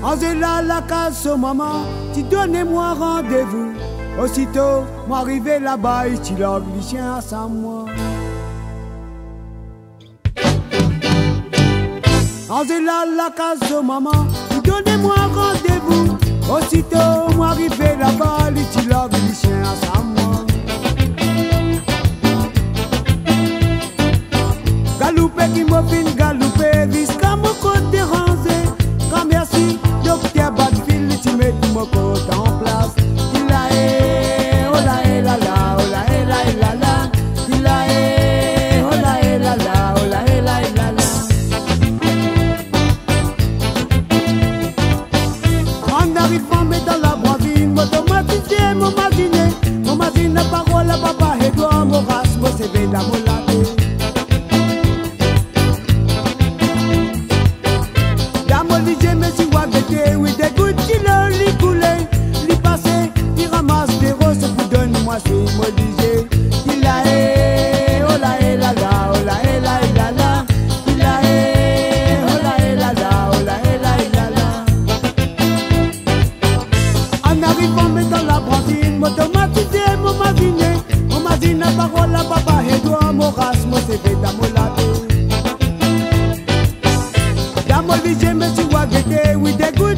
En là la case au maman, tu donnez-moi rendez-vous. Aussitôt, moi arrivé là-bas, et tu l'as le chien sans moi. En là la case au maman, tu donnez-moi rendez-vous. Aussitôt, moi arrivé là-bas, et tu l'as le chien sans moi. Galoupé qui m'a fin galoupé, jusqu'à mon côté rangé. Quand merci, docteur Badfield, tu mets mon côté en place. Il a oh la la la, oh la la la. Il a oh la la la, oh la la la. En arrivant mais dans la voisine, m'automatisé, mon machine, parole à papa et toi, mon race, mon CV dans mon latte. Je me suis wagété, oui, des gouttes qui l'ont coulé, li passé, il ramasse des roses pour donner-moi ce modigé. Il a oh la la la, oh la la la. Il a oh la la la, oh la la. En arrivant mais dans la brandine, m'automatisé, mon machine, parole à papa et toi, mon race, mon CV dans mon latte. Je me suis wagété, oui, des gouttes.